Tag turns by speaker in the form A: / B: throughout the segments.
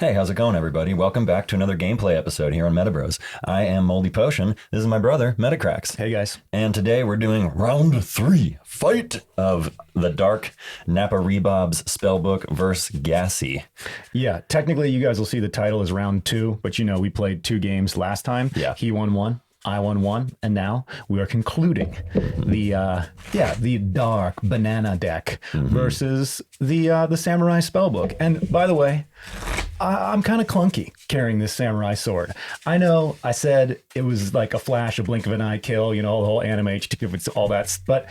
A: Hey, how's it going, everybody? Welcome back to another gameplay episode here on MetaBroz. I am Moldy Potion. This is my brother, Metacracks.
B: Hey, guys.
A: And today we're doing round 3, fight of the DARK-NAPA Rebob's Spellbook versus Gassy.
B: Yeah, technically you guys will see the title is round 2, but you know, we played 2 games last time.
A: Yeah.
B: He won 1. I won 1, and now we are concluding the dark banana deck versus the samurai spellbook. And by the way, I'm kind of clunky carrying this samurai sword. I know I said it was like a flash, a blink of an eye kill, you know, the whole anime, all that, but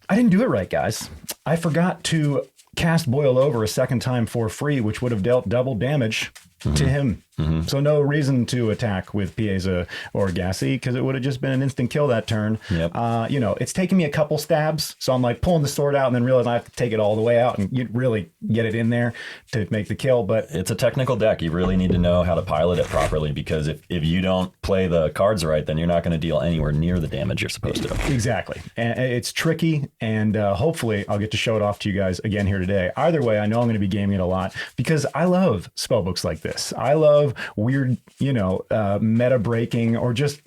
B: I didn't do it right, guys. I forgot to cast Boil Over a second time for free, which would have dealt double damage to him. So no reason to attack with Pieza or Gassy because it would have just been an instant kill that turn.
A: Yep.
B: You know, it's taking me a couple stabs, so I'm like pulling the sword out and then realize I have to take it all the way out and you really get it in there to make the kill. But
A: it's a technical deck. You really need to know how to pilot it properly because if you don't play the cards right, then you're not going to deal anywhere near the damage you're supposed to.
B: Exactly. And it's tricky, and hopefully I'll get to show it off to you guys again here today. Either way, I know I'm going to be gaming it a lot because I love spellbooks like this. I love weird, you know, meta breaking or just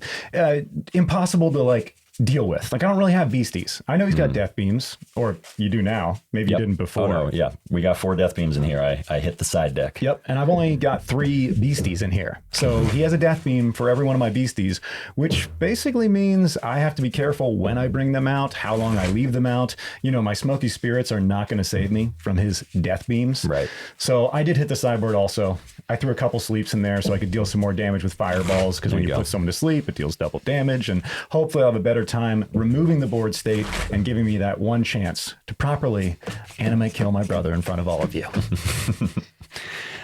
B: impossible to like deal with. Like I don't really have beasties. I know he's got death beams, or you do now. Maybe you didn't before.
A: Oh, no, yeah. We got 4 death beams in here. I hit the side deck.
B: Yep. And I've only got 3 beasties in here. So he has a death beam for every one of my beasties, which basically means I have to be careful when I bring them out, how long I leave them out. You know, my smoky spirits are not going to save me from his death beams.
A: Right.
B: So I did hit the sideboard also. I threw a couple sleeps in there so I could deal some more damage with fireballs because when you put someone to sleep, it deals double damage. And hopefully I'll have a better time removing the board state and giving me that one chance to properly anime kill my brother in front of all of you.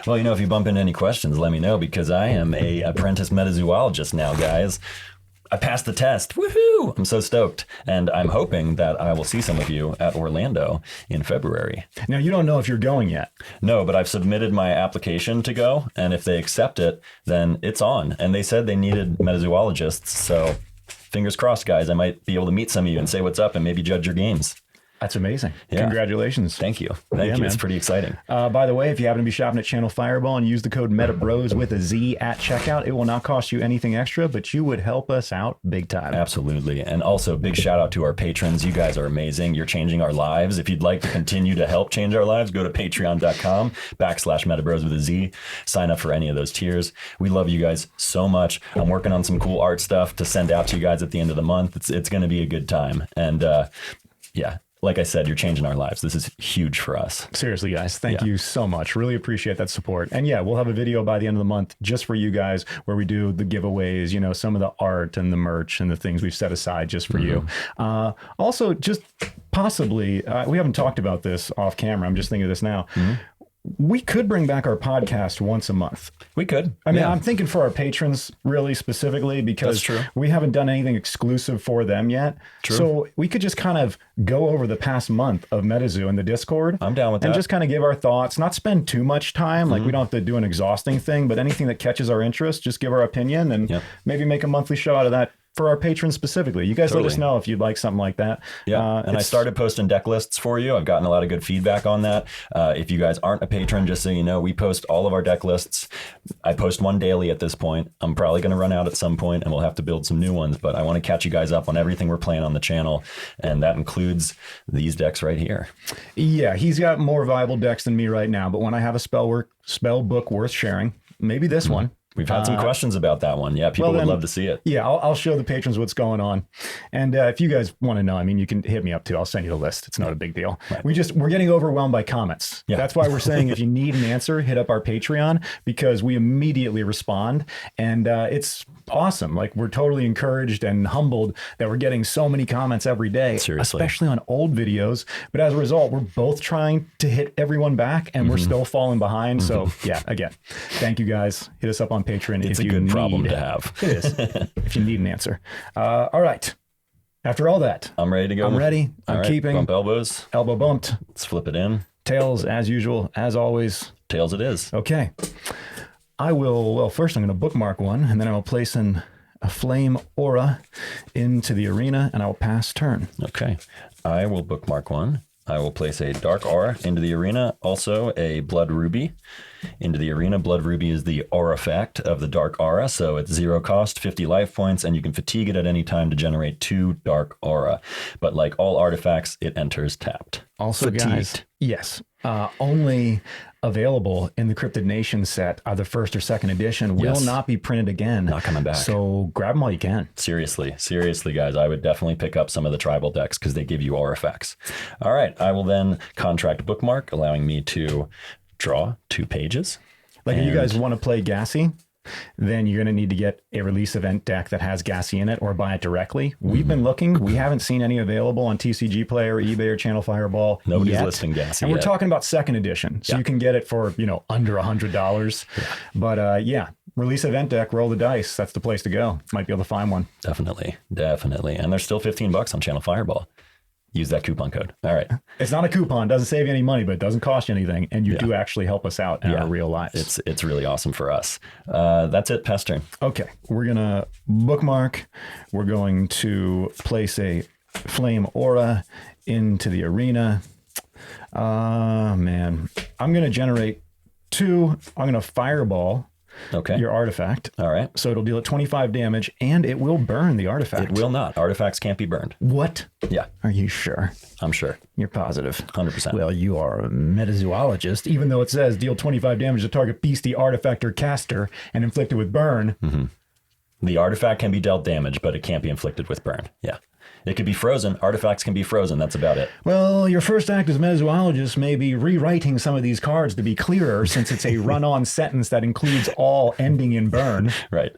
A: Well, you know, if you bump into any questions, let me know because I am a apprentice metazoologist now, guys. I passed the test. Woohoo! I'm so stoked. And I'm hoping that I will see some of you at Orlando in February.
B: Now, you don't know if you're going yet.
A: No, but I've submitted my application to go. And if they accept it, then it's on. And they said they needed metazoologists. So fingers crossed, guys. I might be able to meet some of you and say what's up and maybe judge your games.
B: That's amazing.
A: Yeah.
B: Congratulations.
A: Thank you. Thank you.
B: Man.
A: It's pretty exciting.
B: By the way, if you happen to be shopping at Channel Fireball and use the code MetaBroz with a Z at checkout, it will not cost you anything extra, but you would help us out big time.
A: Absolutely. And also big shout out to our patrons. You guys are amazing. You're changing our lives. If you'd like to continue to help change our lives, go to patreon.com/MetaBroz with a Z. Sign up for any of those tiers. We love you guys so much. I'm working on some cool art stuff to send out to you guys at the end of the month. It's going to be a good time. And yeah. Like I said, you're changing our lives. This is huge for us.
B: Seriously, guys, thank you so much. Really appreciate that support. And yeah, we'll have a video by the end of the month just for you guys where we do the giveaways, you know, some of the art and the merch and the things we've set aside just for you. Also, just possibly, we haven't talked about this off camera. I'm just thinking of this now. We could bring back our podcast once a month.
A: We could.
B: I mean, I'm thinking for our patrons really specifically because we haven't done anything exclusive for them yet.
A: True.
B: So we could just kind of go over the past month of MetaZoo in the Discord.
A: I'm down with that.
B: And just kind of give our thoughts, not spend too much time. Like we don't have to do an exhausting thing, but anything that catches our interest, just give our opinion and maybe make a monthly show out of that. For our patrons specifically. You guys let us know if you'd like something like that.
A: Yeah, and I started posting deck lists for you. I've gotten a lot of good feedback on that. If you guys aren't a patron, just so you know, we post all of our deck lists. I post one daily at this point. I'm probably going to run out at some point and we'll have to build some new ones, but I want to catch you guys up on everything we're playing on the channel, and that includes these decks right here.
B: Yeah, he's got more viable decks than me right now, but when I have a spell book worth sharing, maybe this one.
A: We've had some questions about that one. Yeah, people would love to see it.
B: Yeah, I'll show the patrons what's going on. And if you guys want to know, I mean, you can hit me up too. I'll send you the list. It's not a big deal. Right. We're getting overwhelmed by comments. Yeah. That's why we're saying if you need an answer, hit up our Patreon because we immediately respond. And it's awesome. Like we're totally encouraged and humbled that we're getting so many comments every day, especially on old videos. But as a result, we're both trying to hit everyone back and we're still falling behind. So yeah, again, thank you guys. Hit us up on Patreon.
A: It's a good problem to have.
B: It is. If you need an answer. All right. After all that,
A: I'm ready to go.
B: I'm ready. I'm keeping.
A: Bump elbows.
B: Elbow bumped.
A: Let's flip it in.
B: Tails as usual, as always.
A: Tails it is.
B: Okay. I will, well, first I'm going to bookmark one, and then I will place in a flame aura into the arena, and I will pass turn.
A: Okay. I will bookmark one, I will place a Dark Aura into the arena, also a Blood Ruby into the arena. Blood Ruby is the aura effect of the Dark Aura, so it's 0 cost, 50 life points, and you can fatigue it at any time to generate 2 Dark Aura. But like all artifacts, it enters tapped.
B: Also,
A: Fatigued.
B: guys, yes, only available in the Cryptid Nation set, either first or second edition, will
A: Yes.
B: not be printed again.
A: Not coming back.
B: So grab them while you can.
A: Seriously, guys, I would definitely pick up some of the tribal decks because they give you aura effects. All right, I will then contract Bookmark, allowing me to draw 2 pages.
B: Like, if you guys want to play Gassy, then you're going to need to get a release event deck that has Gassy in it or buy it directly. We've been looking. We haven't seen any available on TCG Player, eBay, or Channel Fireball.
A: Nobody's
B: yet.
A: listing Gassy
B: And we're
A: yet.
B: talking about second edition. So you can get it for, under $100. Yeah. But yeah, release event deck, roll the dice. That's the place to go. Might be able to find one.
A: Definitely. And they're still $15 on Channel Fireball. Use that coupon code. All right.
B: It's not a coupon, doesn't save you any money, but it doesn't cost you anything. And you do actually help us out in our real lives.
A: It's really awesome for us. That's it, Pester.
B: Okay, we're going to bookmark. We're going to place a flame aura into the arena. Man, I'm going to generate 2. I'm going to fireball
A: Okay.
B: your artifact.
A: All right.
B: So it'll deal at 25 damage and it will burn the artifact.
A: It will not. Artifacts can't be burned.
B: What?
A: Yeah,
B: Are you sure?
A: I'm sure.
B: You're positive?
A: 100%.
B: Well, you are a metazoologist, even though it says deal 25 damage to target beastie, artifact, or caster and inflicted with burn.
A: The artifact can be dealt damage, but it can't be inflicted with burn. Yeah. It could be frozen. Artifacts can be frozen. That's about it.
B: Well, your first act as metazoologist may be rewriting some of these cards to be clearer, since it's a run-on sentence that includes all ending in burn.
A: Right.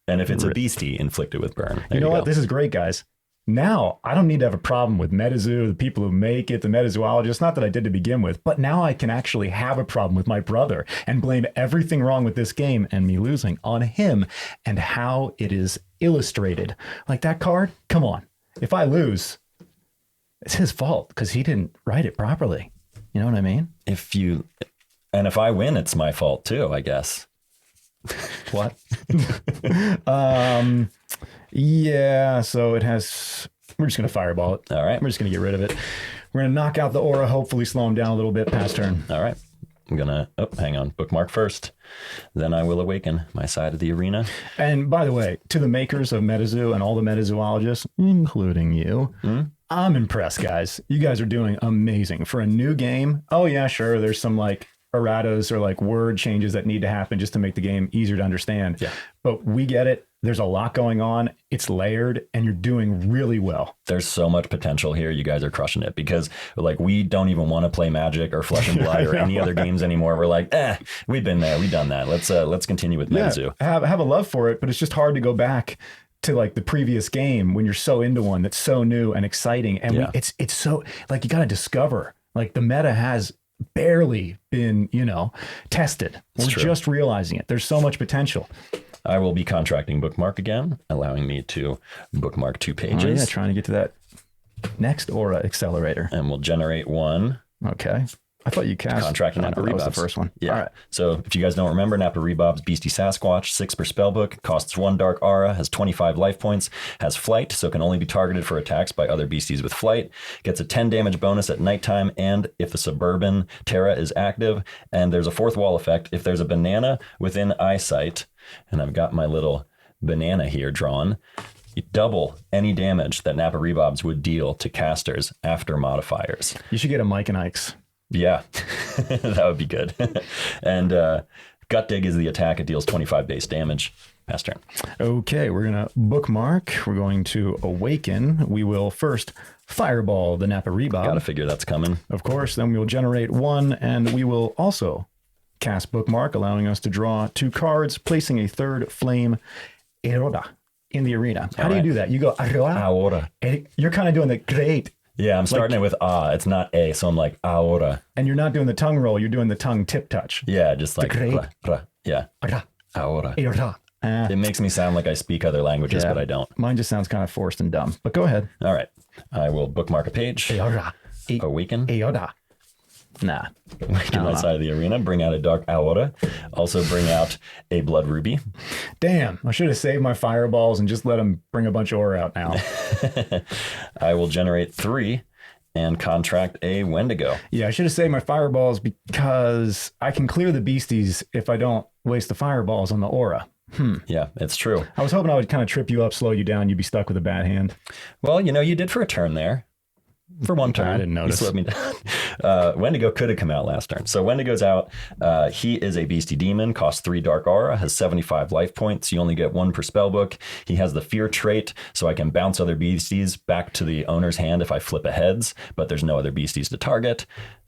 A: And if it's a beastie, inflicted with burn. There
B: You know
A: go.
B: what? This is great, guys. Now, I don't need to have a problem with MetaZoo, the people who make it, the metazoologists. Not that I did to begin with, but now I can actually have a problem with my brother and blame everything wrong with this game and me losing on him and how it is illustrated. Like that card, come on. If I lose, it's his fault because he didn't write it properly. You know what I mean?
A: If I win, it's my fault too, I guess.
B: What? Yeah, so it has, we're just going to fireball it.
A: All right.
B: We're just going to get rid of it. We're going to knock out the aura, hopefully slow him down a little bit past turn.
A: All right. I'm going to, hang on, bookmark first. Then I will awaken my side of the arena.
B: And by the way, to the makers of MetaZoo and all the metazoologists, including you, I'm impressed, guys. You guys are doing amazing. For a new game, oh yeah, sure, there's some like erratas or like word changes that need to happen just to make the game easier to understand.
A: Yeah.
B: But we get it. There's a lot going on. It's layered and you're doing really well.
A: There's so much potential here. You guys are crushing it because like we don't even want to play Magic or Flesh and Blood or any other games anymore. We're like, we've been there, we've done that. Let's continue with MetaZoo.
B: Have a love for it, but it's just hard to go back to like the previous game when you're so into one that's so new and exciting. And it's so like you got to discover like the meta has barely been, tested. We're just realizing it. There's so much potential.
A: I will be contracting Bookmark again, allowing me to bookmark 2 pages.
B: Oh, yeah, trying to get to that next aura accelerator.
A: And we'll generate 1.
B: Okay. I thought you cast
A: Contracting Napa
B: that was the
A: Rebobs.
B: first one.
A: Yeah.
B: All right.
A: So if you guys don't remember, Napa Rebobs, Beastie Sasquatch, 6 per spellbook, costs 1 Dark Aura, has 25 life points, has flight, so can only be targeted for attacks by other beasties with flight, gets a 10 damage bonus at nighttime, and if the Suburban Terra is active, and there's a 4th wall effect, if there's a banana within eyesight, and I've got my little banana here drawn, you double any damage that Napa Rebobs would deal to casters after modifiers.
B: You should get a Mike and Ike's.
A: Yeah, that would be good. And Gut Dig is the attack. It deals 25 base damage. Pass turn.
B: Okay, we're going to bookmark. We're going to awaken. We will first fireball the Napa Rebob.
A: Gotta figure that's coming.
B: Of course, then we will generate 1, and we will also cast bookmark, allowing us to draw 2 cards, placing a 3rd flame Aurora in the arena. How do you do that? You go Aurora.
A: Aurora.
B: You're kind of doing the great.
A: Yeah, I'm starting it with it's not A, so I'm like Aurora.
B: And you're not doing the tongue roll, you're doing the tongue tip touch.
A: Yeah, just like
B: great.
A: Yeah. Aurora.
B: Aurora.
A: It makes me sound like I speak other languages, but I don't.
B: Mine just sounds kind of forced and dumb. But go ahead.
A: All right. I will bookmark a page.
B: Aurora.
A: Awaken.
B: Aurora. Nah.
A: Awaken my side of the arena. Bring out a Dark Aurora. Also bring out a Blood Ruby.
B: Damn, I should have saved my fireballs and just let them bring a bunch of aura out now.
A: I will generate 3 and contract a Wendigo.
B: Yeah, I should have saved my fireballs because I can clear the beasties if I don't waste the fireballs on the aura.
A: Yeah, it's true.
B: I was hoping I would kind of trip you up, slow you down. You'd be stuck with a bad hand.
A: Well, you did for a turn there. For one turn.
B: I didn't notice.
A: You slowed me down. Wendigo could have come out last turn. So Wendigo's out. He is a beastie demon, costs 3 dark aura, has 75 life points. You only get 1 per spell book. He has the fear trait, so I can bounce other beasties back to the owner's hand if I flip a heads, but there's no other beasties to target.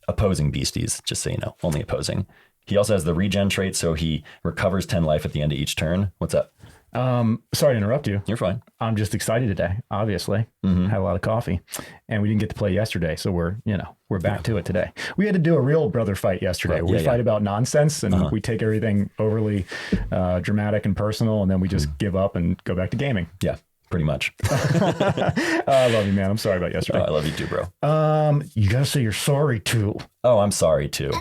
A: Opposing beasties, just so you know, only opposing. He also has the regen trait, so he recovers 10 life at the end of each turn. What's up?
B: Sorry to interrupt you.
A: You're fine.
B: I'm just excited today, obviously. Had a lot of coffee and we didn't get to play yesterday. So we're back to it today. We had to do a real brother fight yesterday. We fight about nonsense and we take everything overly dramatic and personal. And then we just give up and go back to gaming.
A: Yeah, pretty much.
B: I love you, man. I'm sorry about yesterday.
A: I love you too, bro.
B: You gotta say you're sorry too.
A: Oh, I'm sorry too.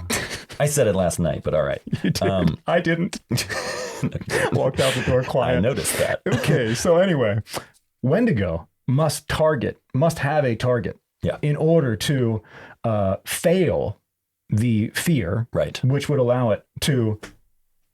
A: I said it last night, but all right.
B: You did. I didn't. Walked out the door quiet.
A: I noticed that.
B: Okay, so anyway, Wendigo must have a target in order to fail the fear,
A: right?
B: Which would allow it to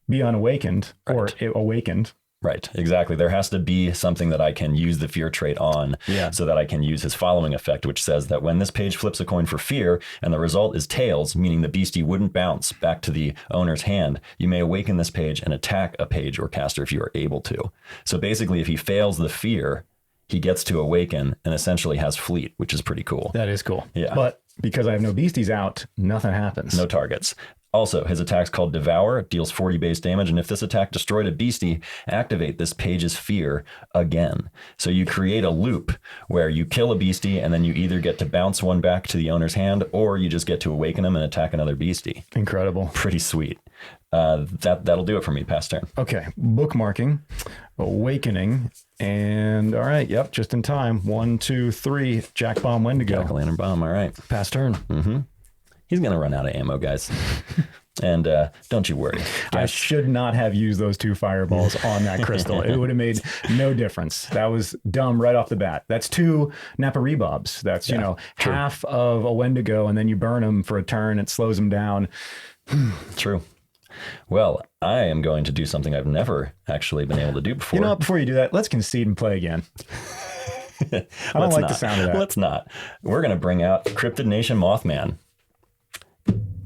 B: be unawakened or awakened.
A: Right, exactly. There has to be something that I can use the fear trait on so that I can use his following effect, which says that when this page flips a coin for fear and the result is tails, meaning the beastie wouldn't bounce back to the owner's hand, you may awaken this page and attack a page or caster if you are able to. So basically, if he fails the fear, he gets to awaken and essentially has fleet, which is pretty cool.
B: That is cool.
A: Yeah.
B: But because I have no beasties out, nothing happens.
A: No targets. Also, his attack's called Devour. It deals 40 base damage, and if this attack destroyed a beastie, activate this page's fear again. So you create a loop where you kill a beastie, and then you either get to bounce one back to the owner's hand, or you just get to awaken him and attack another beastie.
B: Incredible.
A: Pretty sweet. That'll do it for me, past turn.
B: Okay, bookmarking, awakening, and all right, yep, just in time. 1, 2, 3, Jack Bomb Wendigo.
A: Jack-o'-lantern bomb, all right.
B: Past turn.
A: Mm-hmm. He's going to run out of ammo, guys. And don't you worry.
B: I should not have used those 2 fireballs on that crystal. It would have made no difference. That was dumb right off the bat. That's 2 Napa rebobs. That's, half of a Wendigo, and then you burn them for a turn. It slows them down.
A: True. Well, I am going to do something I've never actually been able to do before.
B: You know what? Before you do that, let's concede and play again. I don't like the sound of that.
A: Let's not. We're going to bring out Cryptid Nation Mothman.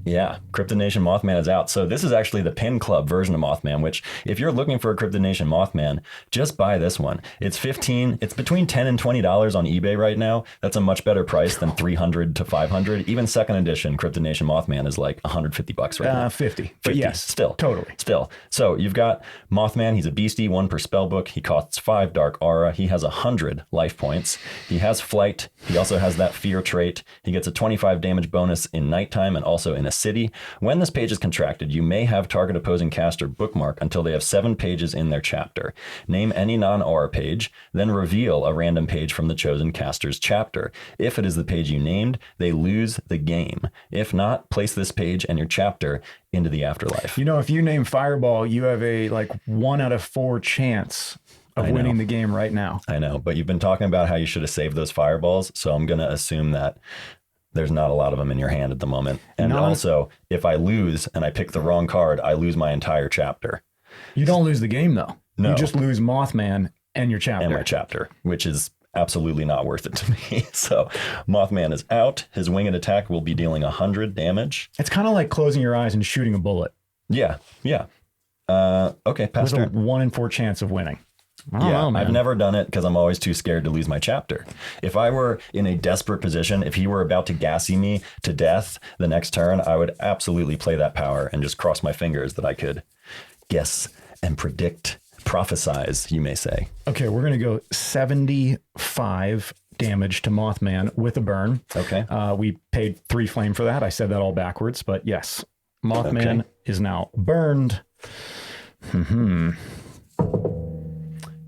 A: Yeah, Cryptid Nation Mothman is out. So this is actually the Pin Club version of Mothman, which if you're looking for a Cryptid Nation Mothman, just buy this one. It's between $10 and $20 on eBay right now. That's a much better price than $300 to $500. Even second edition Cryptid Nation Mothman is like $150 right now.
B: 50. But yes,
A: still.
B: Totally.
A: Still. So you've got Mothman. He's a beastie, 1 per spell book. He costs 5 dark aura. He has 100 life points. He has flight. He also has that fear trait. He gets a 25 damage bonus in nighttime and also in a city. When this page is contracted, you may have target opposing caster bookmark until they have 7 pages in their chapter. Name any non-aura page, then reveal a random page from the chosen caster's chapter. If it is the page you named, they lose the game. If not, place this page and your chapter into the afterlife.
B: If you name Fireball, you have a 1 out of 4 chance of winning the game right now.
A: I know, but you've been talking about how you should have saved those fireballs, so I'm going to assume that there's not a lot of them in your hand at the moment. And also, if I lose and I pick the wrong card, I lose my entire chapter.
B: You don't lose the game, though.
A: No.
B: You just lose Mothman and your chapter.
A: And my chapter, which is absolutely not worth it to me. So Mothman is out. His winged attack will be dealing 100 damage.
B: It's kind of like closing your eyes and shooting a bullet.
A: Yeah. Okay, pass turn.
B: With a 1 in 4 chance of winning.
A: I've never done it because I'm always too scared to lose my chapter. If I were in a desperate position, if he were about to gassy me to death the next turn, I would absolutely play that power and just cross my fingers that I could guess and predict, prophesize, you may say.
B: Okay, we're going to go 75 damage to Mothman with a burn.
A: Okay.
B: We paid 3 flame for that. I said that all backwards, but yes, Mothman is now burned.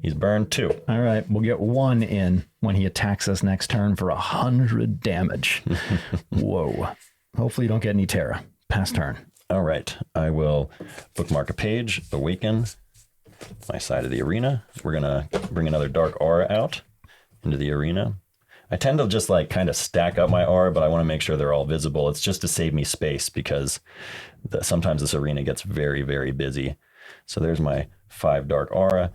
A: He's burned 2.
B: All right. We'll get 1 in when he attacks us next turn for 100 damage. Whoa. Hopefully you don't get any Terra. Pass turn.
A: All right. I will bookmark a page, awaken my side of the arena. We're going to bring another dark aura out into the arena. I tend to just like kind of stack up my aura, but I want to make sure they're all visible. It's just to save me space because sometimes this arena gets very, very busy. So there's my 5 dark aura.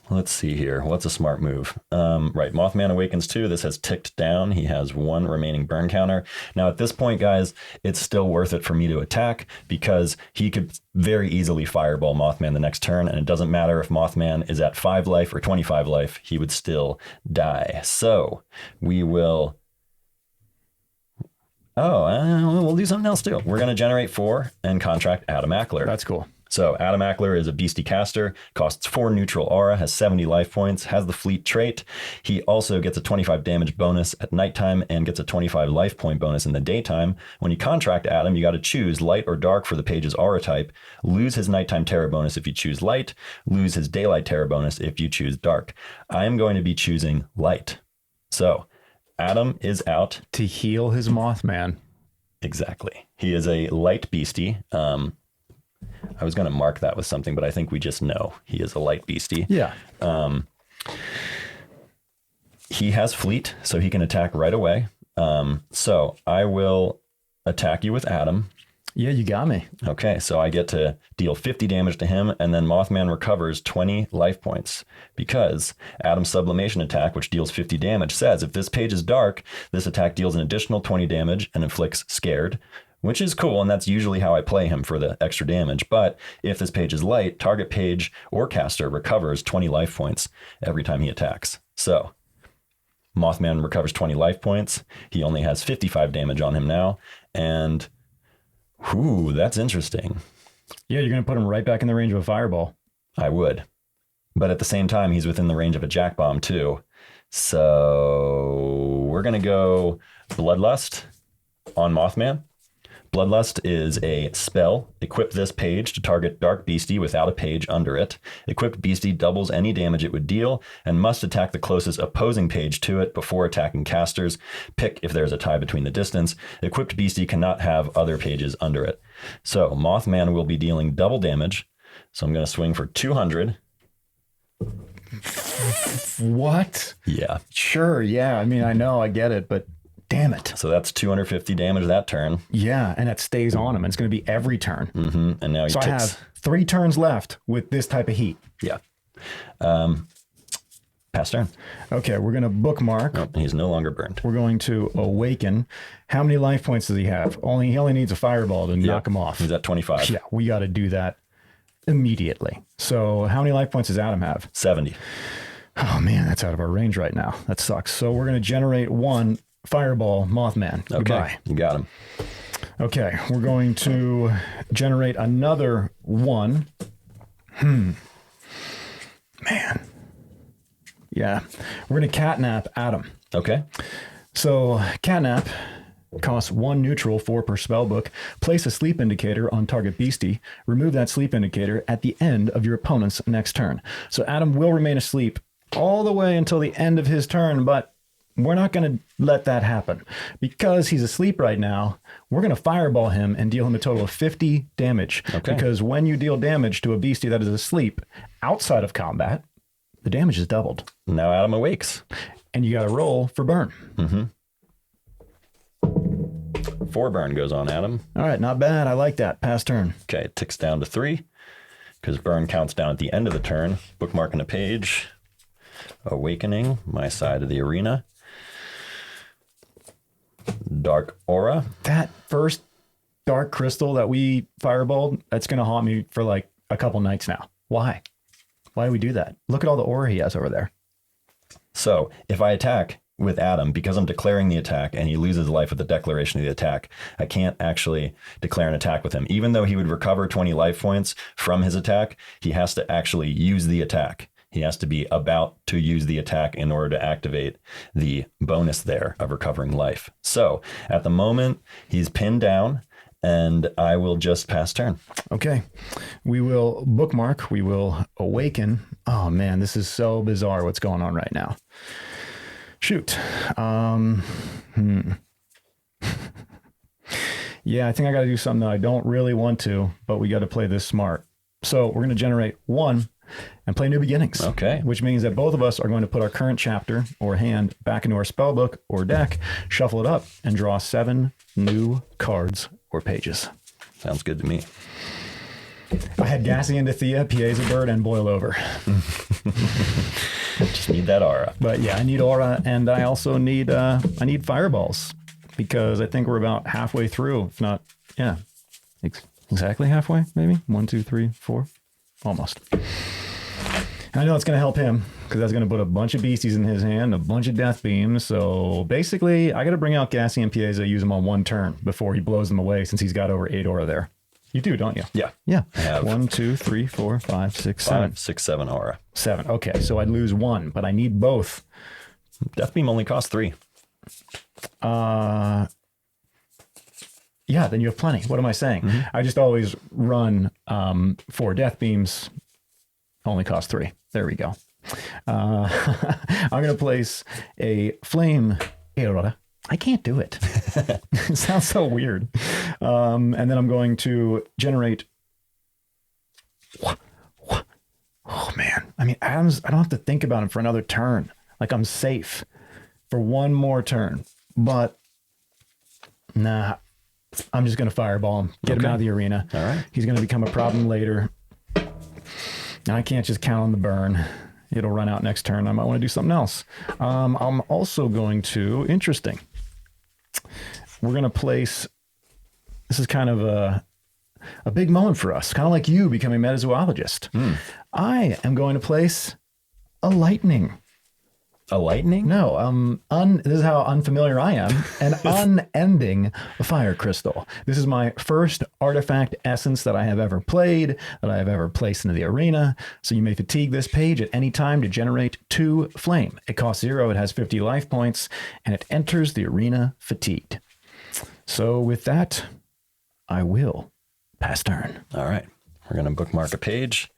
A: Let's see here. What's a smart move? Right, Mothman Awakens 2. This has ticked down. He has 1 remaining burn counter. Now, at this point, guys, it's still worth it for me to attack because he could very easily fireball Mothman the next turn, and it doesn't matter if Mothman is at 5 life or 25 life, he would still die. So we will... we'll do something else too. We're going to generate 4 and contract Adam Ackler.
B: That's cool.
A: So Adam Ackler is a beastie caster, costs 4 neutral aura, has 70 life points, has the fleet trait. He also gets a 25 damage bonus at nighttime and gets a 25 life point bonus in the daytime. When you contract Adam, you got to choose light or dark for the page's aura type, lose his nighttime terror bonus if you choose light, lose his daylight terror bonus if you choose dark. I am going to be choosing light. So Adam is out.
B: To heal his Mothman.
A: Exactly. He is a light beastie. I was going to mark that with something, but I think we just know he is a light beastie.
B: Yeah.
A: He has fleet, so he can attack right away. So I will attack you with Adam.
B: Yeah, you got me.
A: Okay, so I get to deal 50 damage to him, and then Mothman recovers 20 life points because Adam's sublimation attack, which deals 50 damage, says if this page is dark, this attack deals an additional 20 damage and inflicts scared, which is cool, and that's usually how I play him for the extra damage. But if this page is light, target page or caster recovers 20 life points every time he attacks. So Mothman recovers 20 life points. He only has 55 damage on him now, and ooh, that's interesting.
B: Yeah, you're going to put him right back in the range of a fireball.
A: I would. But at the same time, he's within the range of a jack bomb too. So we're going to go Bloodlust on Mothman. Bloodlust is a spell. Equip this page to target Dark Beastie without a page under it. Equipped Beastie doubles any damage it would deal and must attack the closest opposing page to it before attacking casters. Pick if there's a tie between the distance. Equipped Beastie cannot have other pages under it. So Mothman will be dealing double damage. So I'm going to swing for 200.
B: What?
A: Yeah.
B: Sure, yeah. I mean, I know, I get it, but damn it.
A: So that's 250 damage that turn.
B: Yeah, and it stays on him. It's going to be every turn.
A: Mm-hmm. And now he ticks.
B: I have 3 turns left with this type of heat.
A: Yeah. Pass turn.
B: Okay, we're going to bookmark.
A: Oh, he's no longer burned.
B: We're going to awaken. How many life points does he have? He only needs a fireball to knock him off.
A: He's at 25.
B: Yeah, we got to do that immediately. So how many life points does Adam have?
A: 70.
B: Oh, man, that's out of our range right now. That sucks. So we're going to generate 1 fireball Mothman.
A: Okay,
B: goodbye.
A: You got him.
B: Okay, we're going to generate another 1. Man. Yeah, we're going to catnap Adam.
A: Okay.
B: So catnap costs 1 neutral, 4 per spell book. Place a sleep indicator on target beastie. Remove that sleep indicator at the end of your opponent's next turn. So Adam will remain asleep all the way until the end of his turn, but we're not going to let that happen. Because he's asleep right now, we're going to fireball him and deal him a total of 50 damage.
A: Okay. Because
B: when you deal damage to a beastie that is asleep outside of combat, the damage is doubled.
A: Now Adam awakes.
B: And you got to roll for burn.
A: Mm-hmm. 4 burn goes on Adam.
B: All right, not bad. I like that. Pass turn.
A: Okay, it ticks down to 3 because burn counts down at the end of the turn. Bookmarking a page. Awakening, my side of the arena. Dark Aura.
B: That first dark crystal that we fireballed, that's going to haunt me for like a couple nights now. Why? Why do we do that? Look at all the aura he has over there.
A: So if I attack with Adam, because I'm declaring the attack and he loses life with the declaration of the attack, I can't actually declare an attack with him. Even though he would recover 20 life points from his attack, he has to actually use the attack. He has to be about to use the attack in order to activate the bonus there of recovering life. So at the moment, he's pinned down and I will just pass turn.
B: Okay. We will bookmark. We will awaken. Oh, man, this is so bizarre what's going on right now. Shoot. Yeah, I think I got to do something that I don't really want to, but we got to play this smart. So we're going to generate 1 and play New Beginnings.
A: Okay.
B: Which means that both of us are going to put our current chapter or hand back into our spell book or deck, shuffle it up, and draw 7 new cards or pages.
A: Sounds good to me.
B: I had Gassy into Thea, PA's a bird, and Boil Over.
A: Just need that aura.
B: But yeah, I need aura, and I also need fireballs, because I think we're about halfway through, if not, yeah, exactly halfway, maybe 1, 2, 3, 4, almost. And I know it's going to help him, because that's going to put a bunch of beasties in his hand, a bunch of death beams. So basically, I got to bring out Gassy and Pieza, use them on 1 turn before he blows them away, since he's got over 8 aura there. You do, don't you?
A: Yeah.
B: Yeah.
A: I have
B: 1, 2, 3, 4, 5, 6, 7.
A: 5, 6, 7 aura.
B: 7. Okay, so I'd lose 1, but I need both.
A: Death beam only costs 3.
B: Yeah, then you have plenty. What am I saying? I just always run 4 death beams. Only cost 3. There we go. I'm going to place a flame aura. I can't do it. It sounds so weird. And then I'm going to generate. Oh man. I mean, Adams, I don't have to think about him for another turn. Like, I'm safe for 1 more turn. But nah, I'm just going to fireball him, get him out of the arena.
A: All right.
B: He's going to become a problem later. And I can't just count on the burn. It'll run out next turn. I might want to do something else. I'm also going to, interesting. We're going to place, this is kind of a big moment for us, kind of like you becoming a metazoologist. I am going to place a lightning.
A: A lightning?
B: No, this is how unfamiliar I am. An unending fire crystal. This is my first artifact essence that I have ever played, that I have ever placed into the arena. So you may fatigue this page at any time to generate 2 flame. It costs 0, it has 50 life points, and it enters the arena fatigued. So with that, I will pass turn.
A: All right. We're going to bookmark a page.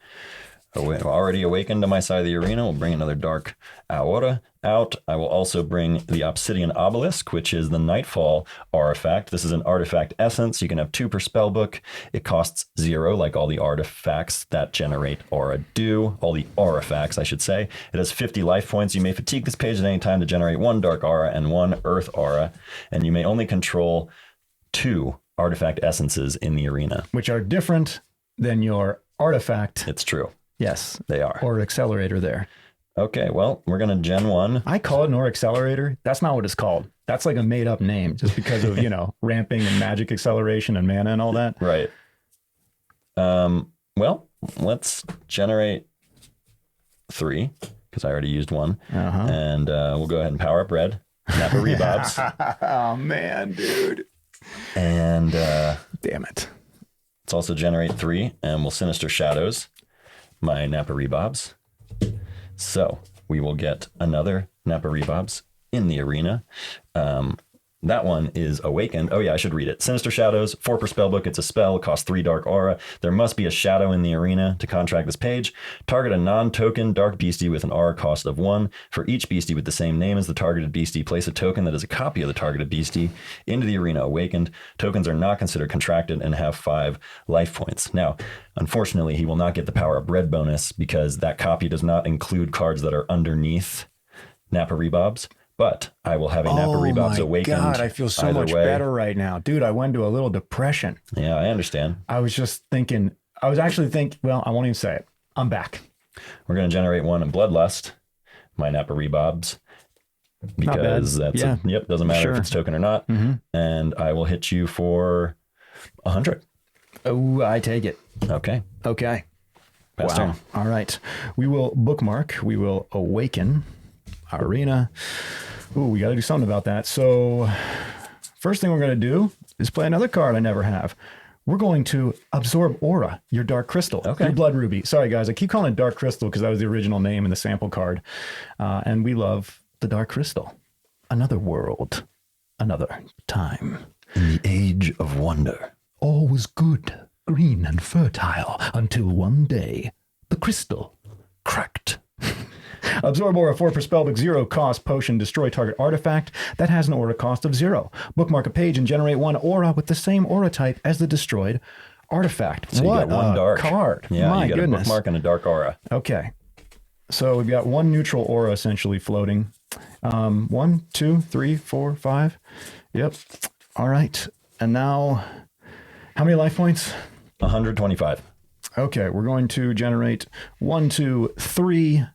A: Already awakened to my side of the arena. We'll bring another Dark Aura out. I will also bring the Obsidian Obelisk, which is the Nightfall artifact. This is an artifact essence. You can have 2 per spell book. It costs 0, like all the artifacts that generate aura do. All the artifacts, I should say. It has 50 life points. You may fatigue this page at any time to generate 1 Dark Aura and 1 Earth Aura. And you may only control 2 artifact essences in the arena.
B: Which are different than your artifact.
A: It's true.
B: Yes.
A: They are.
B: Or accelerator there.
A: Okay, well, we're going to gen 1.
B: I call it an Or Accelerator. That's not what it's called. That's like a made up name just because of, ramping and magic acceleration and mana and all that.
A: Right. Well, let's generate 3 because I already used 1. And we'll go ahead and power up red. Napa Rebobs.
B: Oh, man, dude.
A: And
B: damn it.
A: Let's also generate 3 and we'll Sinister Shadows my Napa Rebobs. So we will get another Napa Rebobs in the arena. That one is Awakened. Oh yeah, I should read it. Sinister Shadows, 4 per spellbook. It's a spell, costs 3 Dark Aura. There must be a shadow in the arena to contract this page. Target a non-token dark beastie with an aura cost of 1. For each beastie with the same name as the targeted beastie, place a token that is a copy of the targeted beastie into the arena Awakened. Tokens are not considered contracted and have 5 life points. Now, unfortunately, he will not get the Power Up Red bonus because that copy does not include cards that are underneath Napa Rebobs. But I will have a Napa Rebobs Awakened.
B: Oh my God, I feel so much better right now. Dude, I went into a little depression.
A: Yeah, I understand.
B: I was actually thinking, well, I won't even say it. I'm back.
A: We're going to generate 1 in Bloodlust, my Napa Rebobs. Because doesn't matter if it's token or not. And I will hit you for 100.
B: Oh, I take it.
A: Okay.
B: Pass turn. All right. We will bookmark. We will awaken arena. Ooh, we got to do something about that. So first thing we're going to do is play another card I never have. We're going to absorb aura, your dark crystal, your blood ruby. Sorry, guys. I keep calling it dark crystal because that was the original name in the sample card. And we love the dark crystal. Another world, another time.
A: In the age of wonder.
B: All was good, green and fertile until one day the crystal cracked. Absorb aura, 4 per spellbook, 0 cost potion, destroy target artifact that has an aura cost of 0. Bookmark a page and generate 1 aura with the same aura type as the destroyed artifact.
A: So
B: what
A: you got one dark
B: card.
A: Yeah,
B: My
A: you got
B: goodness.
A: a bookmark and a dark aura.
B: Okay. So we've got one neutral aura essentially floating. 1, 2, 3, 4, 5. Yep. All right. And now, how many life points?
A: 125.
B: Okay, we're going to generate 1, 2, 3,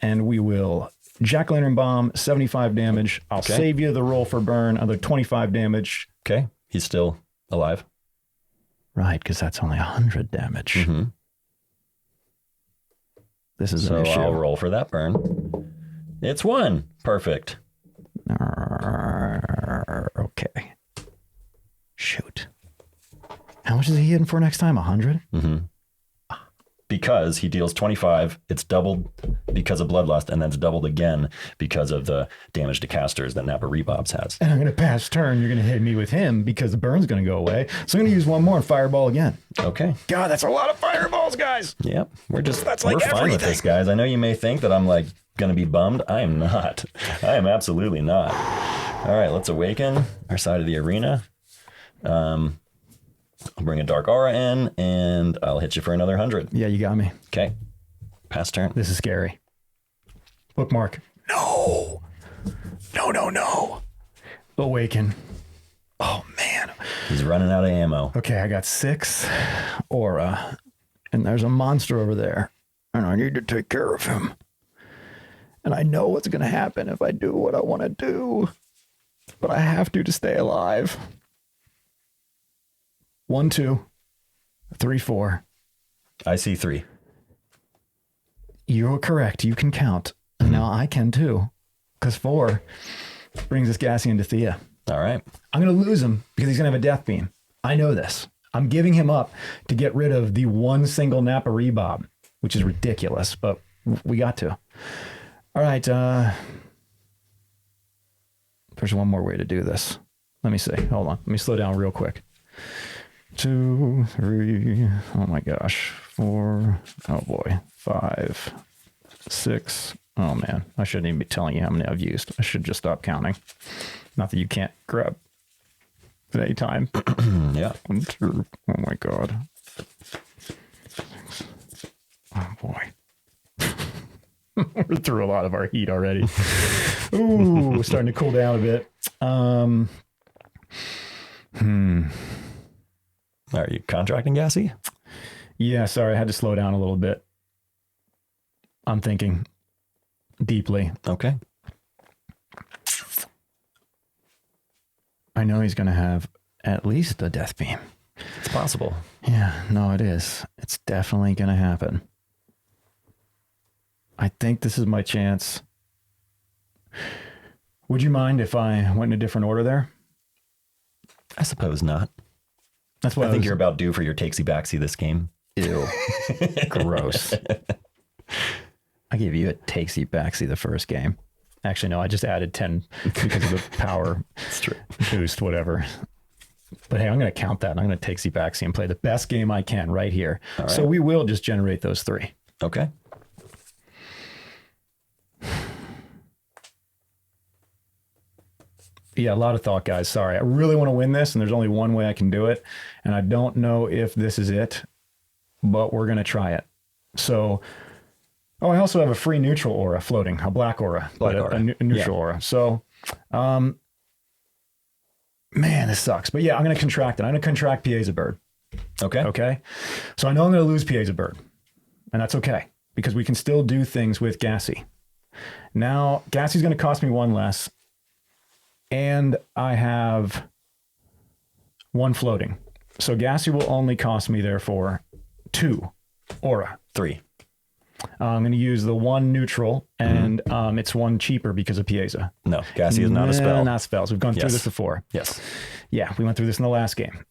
B: and we will Jack-o'-lantern bomb, 75 damage. I'll save you the roll for burn, another 25 damage.
A: Okay, he's still alive.
B: Right, because that's only 100 damage.
A: Mm-hmm.
B: This is
A: So
B: an issue.
A: I'll roll for that burn. It's 1. Perfect.
B: Okay. Shoot. How much is he hitting for next time? 100?
A: Mm-hmm. Because he deals 25, it's doubled because of Bloodlust, and then it's doubled again because of the damage to casters that Napa Rebobs has.
B: And I'm going to pass turn. You're going to hit me with him because the burn's going to go away. So I'm going to use one more and fireball again.
A: Okay.
B: God, that's a lot of fireballs, guys.
A: Yep. We're
B: like
A: fine with
B: everything.
A: this, guys. I know you may think that I'm like going to be bummed. I am not. I am absolutely not. All right, let's awaken our side of the arena. I'll bring a dark aura in, and I'll hit you for another 100.
B: Yeah, you got me.
A: Okay. Pass turn.
B: This is scary. Bookmark. No. No. Awaken. Oh, man.
A: He's running out of ammo.
B: Okay, I got 6 aura, and there's a monster over there, and I need to take care of him. And I know what's going to happen if I do what I want to do, but I have to stay alive. 1, 2, 3, 4.
A: I see 3.
B: You're correct. You can count. Now I can too, because 4 brings us Gassy into Thea.
A: All right.
B: I'm going to lose him because he's going to have a death beam. I know this. I'm giving him up to get rid of the one single Napa Rebob, which is ridiculous, but we got to. All right. There's one more way to do this. Let me see. Hold on. Let me slow down real quick. 2, 3. Oh my gosh. 4. Oh boy. 5, 6. Oh man. I shouldn't even be telling you how many I've used. I should just stop counting. Not that you can't grab at any time.
A: Yeah.
B: 1, 2. Oh my god. 6. Oh boy. We're through a lot of our heat already. Ooh, starting to cool down a bit.
A: Are you contracting Gassy?
B: Yeah, sorry, I had to slow down a little bit. I'm thinking deeply.
A: Okay.
B: I know he's going to have at least a death beam.
A: It's possible.
B: Yeah, no, it is. It's definitely going to happen. I think this is my chance. Would you mind if I went in a different order there?
A: I suppose not.
B: That's what
A: I think you're about due for your takesy-backsy this game.
B: Ew. Gross. I gave you a takesy-backsy the first game. Actually, no, I just added 10 because of the power boost, whatever. But hey, I'm going to count that, and I'm going to takesy-backsy and play the best game I can right here. Right. So we will just generate those 3.
A: Okay.
B: Yeah, a lot of thought, guys. Sorry. I really want to win this, and there's only one way I can do it. And I don't know if this is it, but we're going to try it. So, I also have a free neutral aura floating, a black aura, a neutral aura. So, man, this sucks. But yeah, I'm going to contract it. I'm going to contract Pieza Bird. Okay. So I know I'm going to lose Pieza Bird, and that's okay because we can still do things with Gassy. Now, Gassy's going to cost me 1 less. And I have 1 floating. So Gassy will only cost me, therefore, 2 aura.
A: 3.
B: I'm going to use the 1 neutral, and it's 1 cheaper because of Pieza.
A: No, Gassy is not a spell.
B: Not spells. We've gone through this before.
A: Yes.
B: Yeah, we went through this in the last game.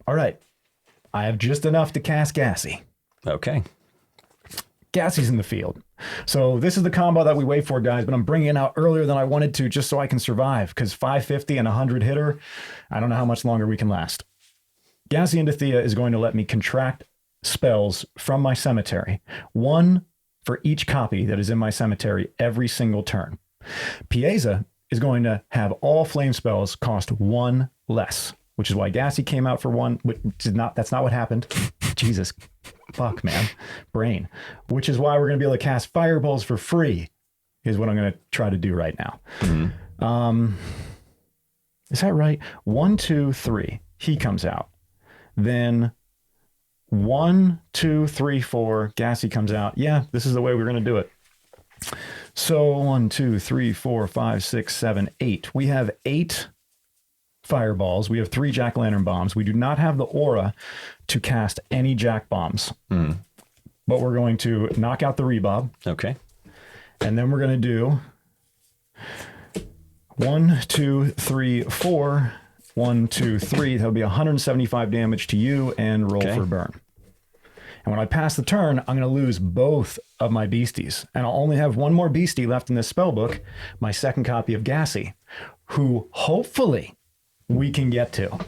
B: All right. I have just enough to cast Gassy.
A: Okay.
B: Gassy's in the field. So this is the combo that we wait for, guys, but I'm bringing it out earlier than I wanted to just so I can survive because 550 and 100 hitter, I don't know how much longer we can last. Gassy into Thea is going to let me contract spells from my cemetery, 1 for each copy that is in my cemetery every single turn. Pieza is going to have all flame spells cost 1 less. which is why Gassy came out for 1, which is not, that's not what happened. Jesus, fuck, man, brain. Which is why we're going to be able to cast fireballs for free, is what I'm going to try to do right now. Is that right? 1, 2, 3. He comes out. Then 1, 2, 3, 4. Gassy comes out. Yeah, this is the way we're going to do it. So 1, 2, 3, 4, 5, 6, 7, 8. We have 8 fireballs. We have 3 jack-o'-lantern bombs. We do not have the aura to cast any jack bombs. But we're going to knock out the Rebob.
A: Okay.
B: And then we're going to do 1, 2, 3, 4. 1, 2, 3. That'll be 175 damage to you and roll for burn. And when I pass the turn, I'm going to lose both of my beasties. And I'll only have 1 more beastie left in this spell book, my second copy of Gassy, who hopefully we can get to.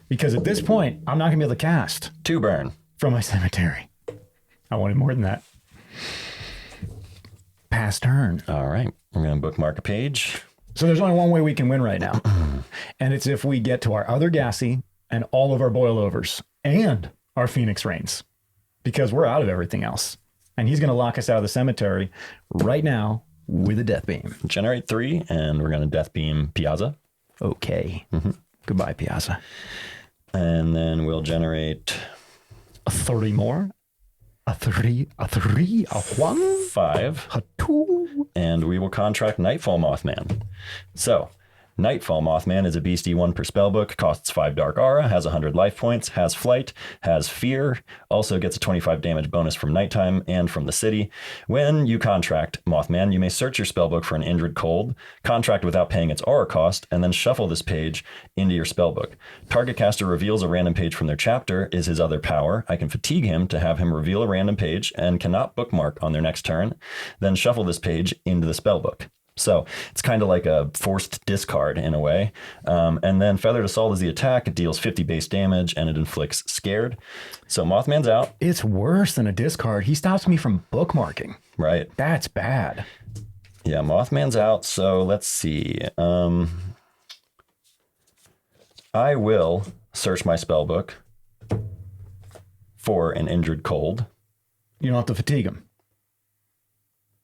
B: Because at this point, I'm not going to be able to cast
A: 2 burn
B: from my cemetery. I wanted more than that. Pass turn.
A: All right. We're going to bookmark a page.
B: So there's only one way we can win right now. And it's if we get to our other Gassy and all of our boilovers and our Phoenix Rains. Because we're out of everything else. And he's going to lock us out of the cemetery right now with a death beam.
A: Generate 3, and we're going to death beam Piazza.
B: Okay. Goodbye, Piazza.
A: And then we'll generate
B: a 30 more. A 3, a 1,
A: 5,
B: a 2.
A: And we will contract Nightfall Mothman. So, Nightfall Mothman is a beastie 1 per spellbook, costs 5 dark aura, has 100 life points, has flight, has fear, also gets a 25 damage bonus from nighttime and from the city. When you contract Mothman, you may search your spellbook for an Injured Cold, contract without paying its aura cost, and then shuffle this page into your spellbook. Target caster reveals a random page from their chapter is his other power. I can fatigue him to have him reveal a random page and cannot bookmark on their next turn, then shuffle this page into the spellbook. So it's kind of like a forced discard in a way. And then Feathered Assault is the attack. It deals 50 base damage and it inflicts Scared. So Mothman's out.
B: It's worse than a discard. He stops me from bookmarking.
A: Right.
B: That's bad.
A: Yeah, Mothman's out. So let's see. I will search my spellbook for an Injured Cold.
B: You don't have to fatigue him.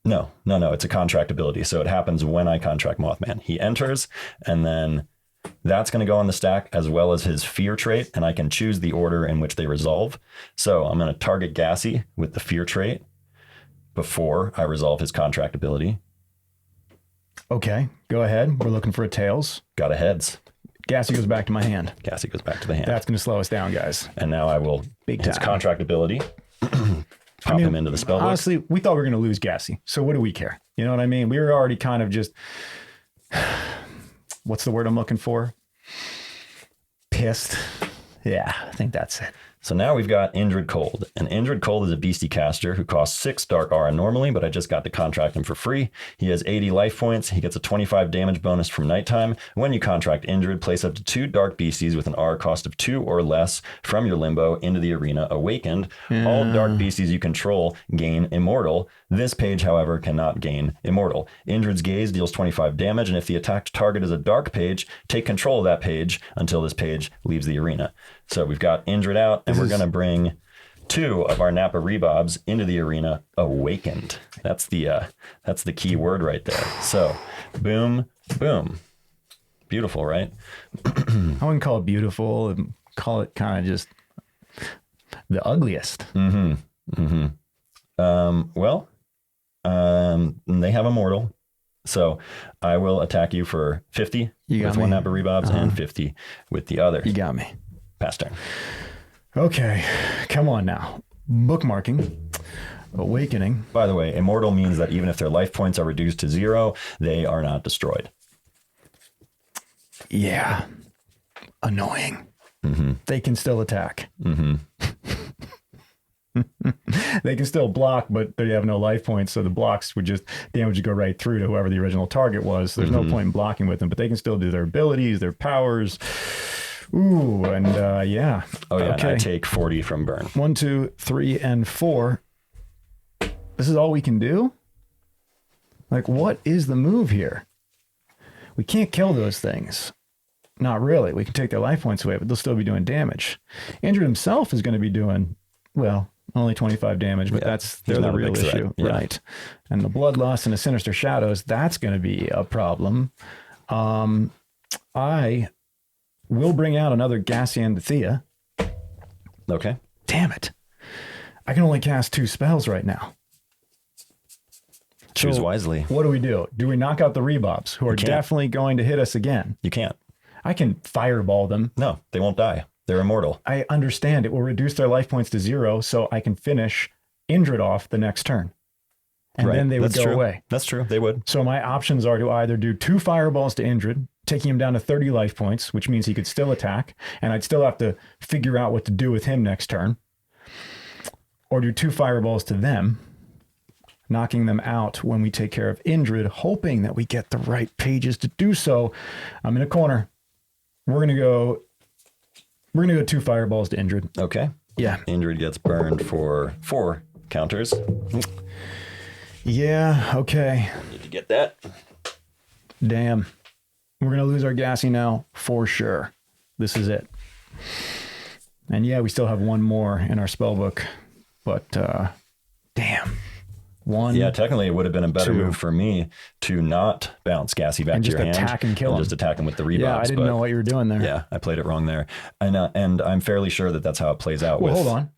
A: No. It's a contract ability. So it happens when I contract Mothman. He enters, and then that's going to go on the stack as well as his fear trait, and I can choose the order in which they resolve. So I'm going to target Gassy with the fear trait before I resolve his contract ability.
B: Okay, go ahead. We're looking for a tails.
A: Got a heads.
B: Gassy goes back to my hand.
A: Gassy goes back to the hand.
B: That's going to slow us down, guys.
A: And now I will his contract ability. Pop him into the spellbook.
B: Honestly, we thought we were going to lose Gassy. So what do we care? You know what I mean? We were already kind of just, what's the word I'm looking for? Pissed. Yeah, I think that's it.
A: So now we've got Injured Cold. An Injured Cold is a beastie caster who costs 6 dark aura normally, but I just got to contract him for free. He has 80 life points. He gets a 25 damage bonus from nighttime. When you contract Injured, place up to 2 dark beasties with an aura cost of 2 or less from your limbo into the arena awakened. All dark beasties you control gain Immortal. This page, however, cannot gain Immortal. Injured's Gaze deals 25 damage, and if the attacked target is a dark page, take control of that page until this page leaves the arena. So we've got Injured out, and we're going to bring 2 of our NAPA Rebobs into the arena awakened. That's the key word right there. So boom, boom. Beautiful, right?
B: I wouldn't call it beautiful. I'd call it kind of just the ugliest.
A: They have Immortal. So I will attack you for 50 with one NAPA Rebobs and 50 with the other.
B: You got me.
A: Pass turn.
B: Okay, come on now. Bookmarking, awakening.
A: By the way, Immortal means that even if their life points are reduced to 0, they are not destroyed.
B: Yeah, annoying. They can still attack. They can still block, but they have no life points, so the blocks would just damage would go right through to whoever the original target was. So there's no point in blocking with them, but they can still do their abilities, their powers. Ooh, and yeah.
A: Oh, yeah, okay. And I take 40 from burn.
B: 1, 2, 3, and 4. This is all we can do? Like, what is the move here? We can't kill those things. not really. We can take their life points away, but they'll still be doing damage. Injured himself is going to be doing, well, only 25 damage, but they're the real issue. Yeah. Right. And the Bloodlust and the Sinister Shadows, that's going to be a problem. I will bring out another Gassian Thea.
A: Okay.
B: Damn it. I can only cast 2 spells right now.
A: Choose wisely.
B: What do? Do we knock out the Rebobs, who are definitely going to hit us again?
A: You can't.
B: I can fireball them.
A: No, they won't die. They're immortal.
B: I understand. It will reduce their life points to 0, so I can finish Indrid off the next turn. And then they would go away.
A: That's true. They would.
B: So my options are to either do 2 fireballs to Indrid, taking him down to 30 life points, which means he could still attack, and I'd still have to figure out what to do with him next turn. Or do 2 fireballs to them, knocking them out when we take care of Indrid, hoping that we get the right pages to do so. I'm in a corner. We're gonna go 2 fireballs to Indrid.
A: Okay.
B: Yeah.
A: Indrid gets burned for 4 counters.
B: Yeah, okay.
A: Did you get that?
B: Damn. We're gonna lose our Gassy now for sure. This is it. And yeah, we still have 1 more in our spell book, but damn. 1.
A: Yeah, technically it would have been a better move for me to not bounce Gassy back to your hand.
B: And just attack and kill him.
A: Just attack him with the Rebobs.
B: Yeah, I didn't know what you were doing there.
A: Yeah, I played it wrong there. And I'm fairly sure that that's how it plays out.
B: Well, hold on.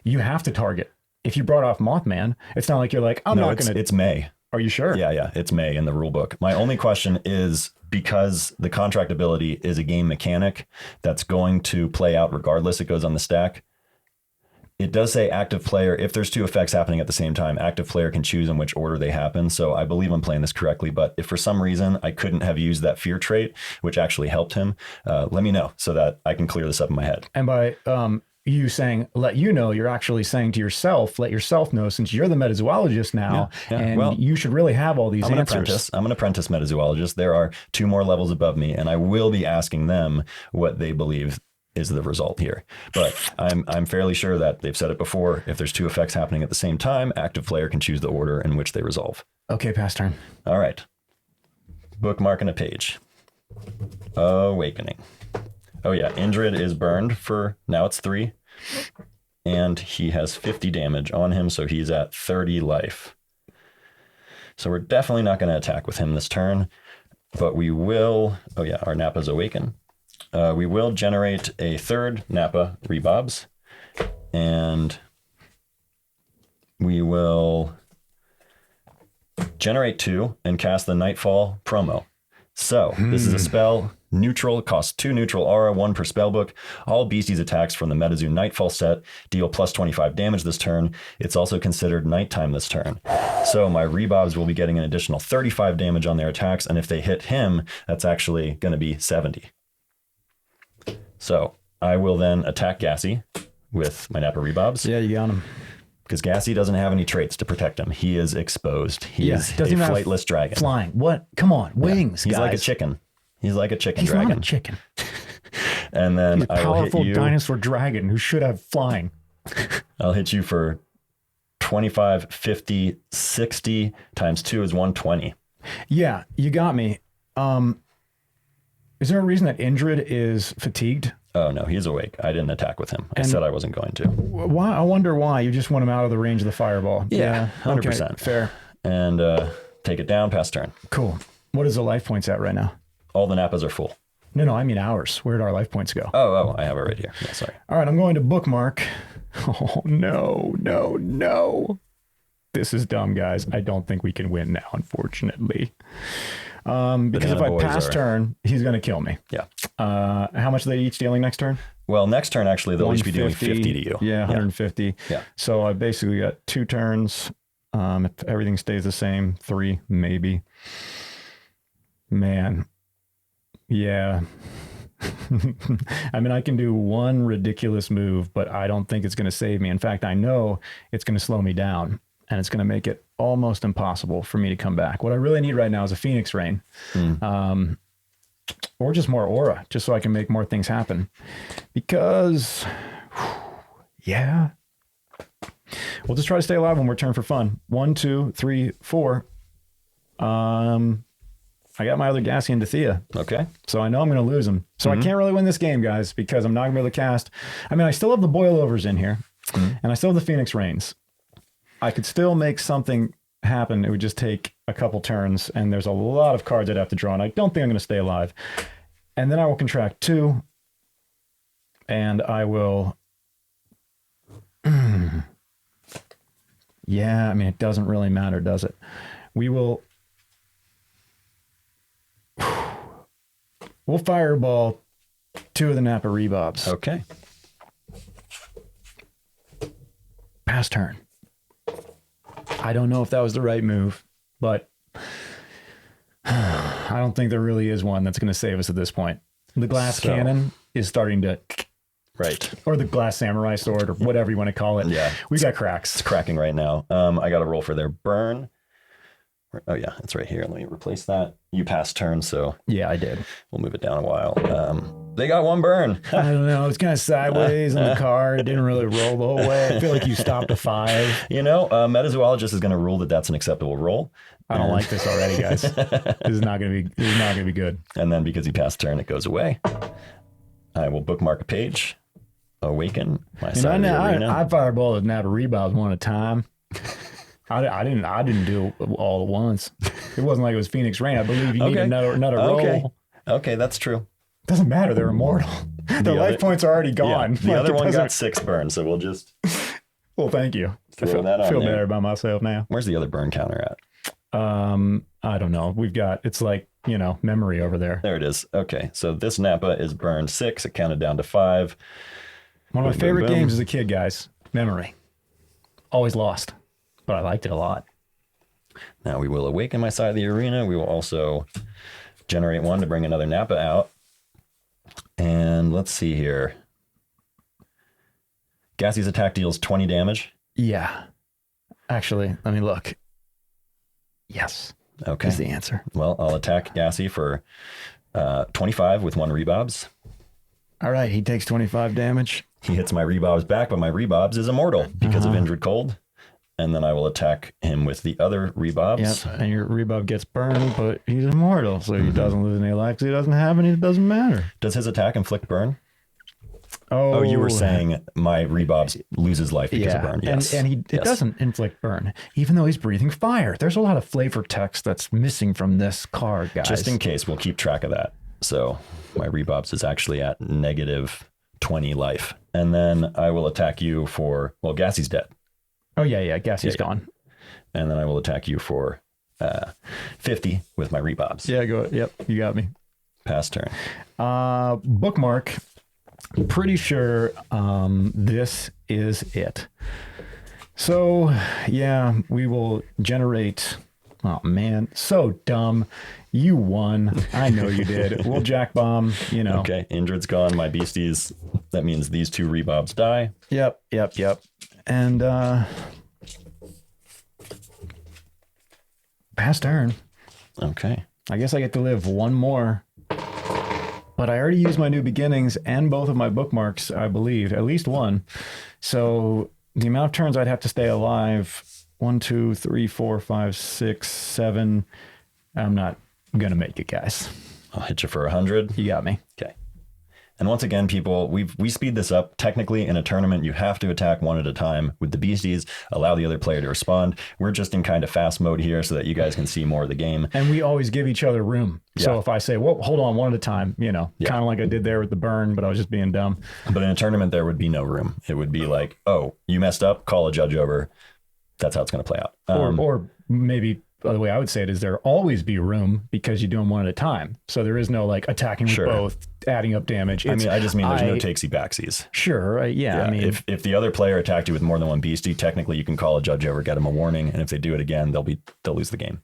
B: You have to target. If you brought off Mothman, it's not like you're like, I'm not going to.
A: It's May.
B: Are you sure?
A: Yeah, it's May in the rule book. My only question is, because the contract ability is a game mechanic that's going to play out regardless, it goes on the stack. It does say active player. If there's 2 effects happening at the same time, active player can choose in which order they happen. So I believe I'm playing this correctly. But if for some reason I couldn't have used that fear trait, which actually helped him, let me know so that I can clear this up in my head.
B: And by you saying, let you know, you're actually saying to yourself, let yourself know, since you're the metazoologist now, and you should really have all these answers.
A: I'm an apprentice metazoologist. There are 2 more levels above me, and I will be asking them what they believe is the result here. But I'm fairly sure that they've said it before. If there's 2 effects happening at the same time, active player can choose the order in which they resolve.
B: Okay, pass turn.
A: All right. Bookmarking a page. Awakening. Oh yeah, Indrid is burned for, now it's 3. And he has 50 damage on him, so he's at 30 life. So we're definitely not going to attack with him this turn, but we will, oh yeah, our Napa's awaken. We will generate a 3rd Napa Rebobs, and we will generate 2 and cast the Nightfall promo. So this is a spell, neutral, costs 2 neutral aura, 1 per spell book. All beasties attacks from the MetaZoo Nightfall set deal plus 25 damage this turn. It's also considered nighttime this turn. So my Rebobs will be getting an additional 35 damage on their attacks, and if they hit him, that's actually going to be 70. So I will then attack Gassy with my Napa Rebobs.
B: Yeah, you got him.
A: Because Gassy doesn't have any traits to protect him. He is exposed. He is a flightless dragon.
B: Flying. What? Come on. Wings,
A: He's
B: guys.
A: like a chicken. He's like a chicken
B: He's
A: dragon.
B: not a chicken.
A: And then
B: He's a powerful dinosaur dragon who should have flying.
A: I'll hit you for 25, 50, 60 times 2 is 120.
B: Yeah, you got me. Is there a reason that Indrid is fatigued?
A: Oh, no, he's awake. I didn't attack with him. I said I wasn't going to.
B: Why? I wonder why. You just want him out of the range of the fireball.
A: Yeah, 100%.
B: Okay, fair.
A: And take it down, pass turn.
B: Cool. What is the life points at right now?
A: All the Napas are full.
B: No, I mean ours. Where did our life points go?
A: Oh, I have it right here. Yeah, sorry.
B: All right, I'm going to bookmark. Oh, no. This is dumb, guys. I don't think we can win now, unfortunately. Because if I pass turn, he's going to kill me.
A: Yeah.
B: How much are they each dealing next turn?
A: Well, next turn, actually, they'll each be doing 50 to you.
B: Yeah, 150.
A: Yeah.
B: So I basically got 2 turns. If everything stays the same, 3, maybe. Man. Yeah. I mean, I can do 1 ridiculous move, but I don't think it's going to save me. In fact, I know it's going to slow me down. And it's going to make it almost impossible for me to come back. What I really need right now is a Phoenix Rain. Or just more aura, just so I can make more things happen. Because, yeah. We'll just try to stay alive when we're turned for fun. 1, 2, 3, 4. I got my other Gassy and Thea.
A: Okay.
B: So I know I'm going to lose them. So I can't really win this game, guys, because I'm not going to be able to cast. I mean, I still have the Boilovers in here, and I still have the Phoenix Rains. I could still make something happen. It would just take a couple turns, and there's a lot of cards I'd have to draw, and I don't think I'm going to stay alive. And then I will contract 2, and I will... Yeah, I mean, it doesn't really matter, does it? We will... We'll fireball 2 of the Napa Rebobs.
A: Okay.
B: Pass turn. I don't know if that was the right move, but I don't think there really is one that's going to save us at this point. The glass cannon is starting to...
A: Right.
B: Or the glass samurai sword, or whatever you want to call it.
A: Yeah.
B: We got cracks.
A: It's cracking right now. I got to roll for their burn. Oh, yeah, it's right here. Let me replace that. You passed turn, so
B: Yeah, I did.
A: we'll move it down a while. They got 1 burn.
B: I don't know. It's kind of sideways on the card. It didn't really roll the whole way. I feel like you stopped a 5.
A: You know, MetaZoologist is going to rule that that's an acceptable roll.
B: I don't like this already, guys. This is not going to be good.
A: And then because he passed turn, it goes away. I will bookmark a page. Awaken my side of the arena.
B: I fireballed Napa Rebobs one at a time. I didn't do it all at once. It wasn't like it was Phoenix Rain. I believe you need another roll.
A: Okay, that's true.
B: Doesn't matter. They're immortal. Their life points are already gone.
A: Yeah, the other one got 6 burns, so we'll just...
B: Well, thank you. I feel
A: there.
B: better about myself now.
A: Where's the other burn counter at?
B: I don't know. It's like, memory over there.
A: There it is. Okay, so this Napa is burned 6. It counted down to 5.
B: One of my favorite games as a kid, guys. Memory. Always lost, but I liked it a lot.
A: Now we will awaken my side of the arena. We will also generate 1 to bring another Napa out. And let's see here. Gassy's attack deals 20 damage.
B: Yeah. Actually, let me look. Yes.
A: Okay.
B: Is the answer.
A: Well, I'll attack Gassy for 25 with 1 Rebobs.
B: All right. He takes 25 damage.
A: He hits my Rebobs back, but my Rebobs is immortal because of Injured Cold. And then I will attack him with the other Rebobs.
B: Yep. And your Rebob gets burned, but he's immortal. So he doesn't lose any life because he doesn't have any. It doesn't matter.
A: Does his attack inflict burn?
B: Oh,
A: you were saying my Rebobs loses life because of burn. Yes.
B: And it doesn't inflict burn, even though he's breathing fire. There's a lot of flavor text that's missing from this card, guys.
A: Just in case, we'll keep track of that. So my Rebobs is actually at negative 20 life. And then I will attack you for, well, Gassy's dead.
B: Oh, yeah. Gassy's gone.
A: And then I will attack you for 50 with my Rebobs.
B: Yeah, go. Yep, you got me.
A: Pass turn.
B: Bookmark. Pretty sure this is it. So, yeah, we will generate... Oh, man, so dumb. You won. I know you did. We'll jack bomb,
A: Okay, Indrid's gone. My beasties, that means these 2 Rebobs die.
B: Yep. And pass turn.
A: Okay.
B: I guess I get to live 1 more. But I already used my new beginnings and both of my bookmarks, I believe, at least 1. So the amount of turns I'd have to stay alive, 1, 2, 3, 4, 5, 6, 7. I'm not going to make it, guys.
A: I'll hit you for 100.
B: You got me.
A: Okay. And once again, people, we speed this up. Technically, in a tournament, you have to attack 1 at a time with the beasties, allow the other player to respond. We're just in kind of fast mode here so that you guys can see more of the game.
B: And we always give each other room. So if I say, well, hold on, 1 at a time, kind of like I did there with the burn, but I was just being dumb.
A: But in a tournament, there would be no room. It would be like, oh, you messed up, call a judge over. That's how it's going to play out.
B: Or maybe the way I would say it is there always be room because you do them 1 at a time. So there is no like attacking with both, adding up damage.
A: I just mean there's no takesy backsies.
B: Sure. Yeah. I mean,
A: if the other player attacked you with more than 1 beastie, technically you can call a judge over, get them a warning. And if they do it again, they'll lose the game.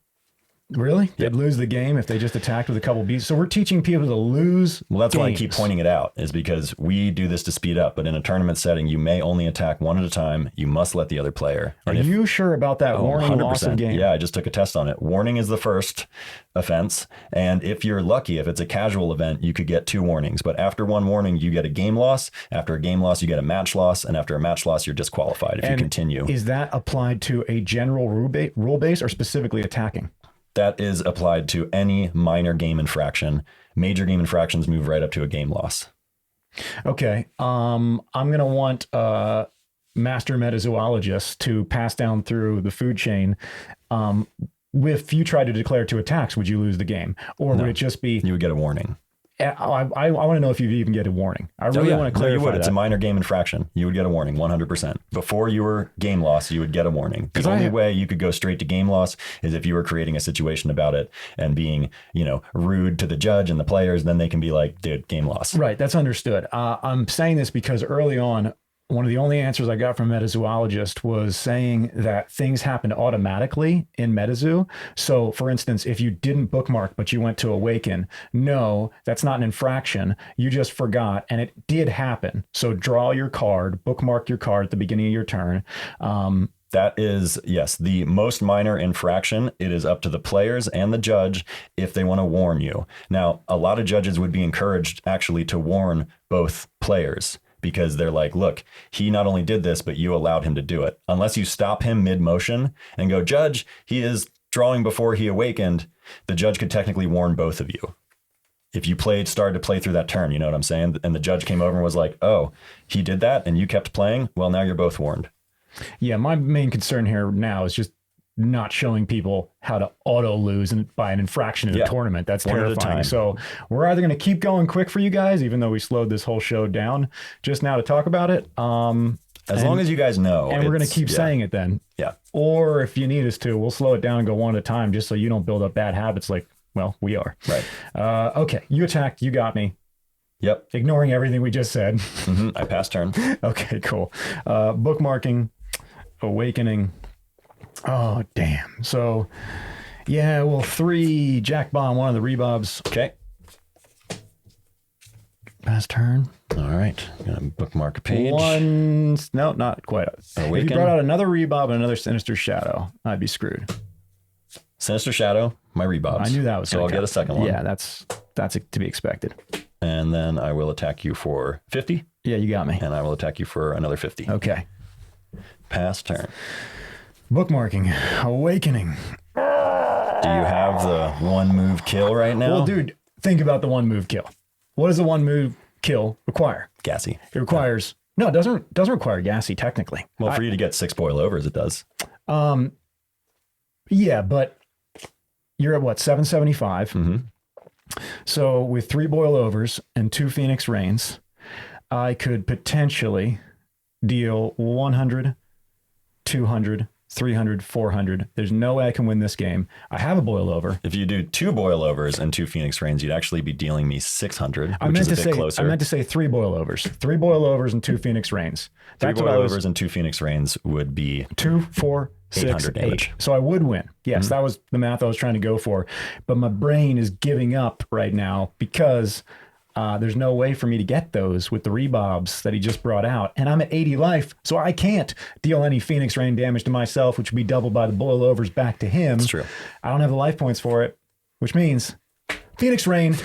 B: Really? They'd lose the game if they just attacked with a couple beats. So we're teaching people to lose.
A: Well, that's why I keep pointing it out, is because we do this to speed up. But in a tournament setting, you may only attack 1 at a time. You must let the other player.
B: Are you sure about that warning
A: 100%.
B: loss of game?
A: Yeah, I just took a test on it. Warning is the first offense. And if you're lucky, if it's a casual event, you could get 2 warnings. But after 1 warning, you get a game loss. After a game loss, you get a match loss. And after a match loss, you're disqualified if you continue.
B: Is that applied to a general rule base or specifically attacking?
A: That is applied to any minor game infraction. Major game infractions move right up to a game loss.
B: Okay. I'm going to want master metazoologist to pass down through the food chain. If you try to declare 2 attacks, would you lose the game? Or would it just be...
A: You would get a warning.
B: I want to know if you even get a warning. I really want to clarify
A: you would.
B: that.
A: It's a minor game infraction. You would get a warning 100%. Before you were game loss, you would get a warning. The only way you could go straight to game loss is if you were creating a situation about it and being, rude to the judge and the players. Then they can be like, dude, game loss.
B: Right. That's understood. I'm saying this because early on, one of the only answers I got from MetaZoologist was saying that things happened automatically in MetaZoo. So, for instance, if you didn't bookmark, but you went to Awaken, no, that's not an infraction. You just forgot, and it did happen. So draw your card, bookmark your card at the beginning of your turn.
A: That is, yes, the most minor infraction. It is up to the players and the judge if they want to warn you. Now, a lot of judges would be encouraged actually to warn both players, because they're like, look, he not only did this, but you allowed him to do it. Unless you stop him mid-motion and go, judge, he is drawing before he awakened, the judge could technically warn both of you. If you started to play through that turn, you know what I'm saying? And the judge came over and was like, oh, he did that and you kept playing? Well, now you're both warned.
B: Yeah, my main concern here now is just not showing people how to auto lose by an infraction in a tournament. That's terrifying. So we're either going to keep going quick for you guys, even though we slowed this whole show down just now to talk about it.
A: As long as you guys know.
B: And we're going to keep saying it then.
A: Yeah.
B: Or if you need us to, we'll slow it down and go one at a time just so you don't build up bad habits like, well, we are.
A: Right.
B: Okay. You attacked. You got me.
A: Yep.
B: Ignoring everything we just said.
A: I passed turn.
B: Okay, cool. Bookmarking, awakening. Oh, damn. So, yeah, well, 3 Jack Bomb, 1 of the Rebobs.
A: Okay.
B: Pass turn.
A: All right. I'm going to bookmark a page.
B: 1, no, not quite.
A: Awaken.
B: If you brought out another Rebob and another Sinister Shadow, I'd be screwed.
A: Sinister Shadow, my Rebobs.
B: I knew that was
A: so I'll get a second one.
B: Yeah, that's to be expected.
A: And then I will attack you for 50.
B: Yeah, you got me.
A: And I will attack you for another 50.
B: Okay.
A: Pass turn.
B: Bookmarking, awakening.
A: Do you have the 1 move kill right now?
B: Well, dude, think about the 1 move kill. What does the 1 move kill require?
A: Gassy.
B: It requires no, it doesn't require gassy technically.
A: Well, for you to get 6 boil overs, it does.
B: Yeah, but you're at what, 775?
A: Mm-hmm.
B: So with 3 boil overs and 2 Phoenix Rains, I could potentially deal 100, 200, 300, 400. There's no way I can win this game. I have a boil over.
A: If you do 2 boil overs and 2 Phoenix Rains, you'd actually be dealing me 600, which is a bit closer.
B: I meant to say 3 boil overs. 3 boil overs and 2 Phoenix Rains.
A: 3 boil overs and 2 Phoenix Rains would be
B: 2, 4, 6, 8. So I would win. Yes, that was the math I was trying to go for. But my brain is giving up right now because there's no way for me to get those with the Rebobs that he just brought out. And I'm at 80 life, so I can't deal any Phoenix Rain damage to myself, which would be doubled by the boil overs back to him.
A: That's true.
B: I don't have the life points for it, which means Phoenix Rain,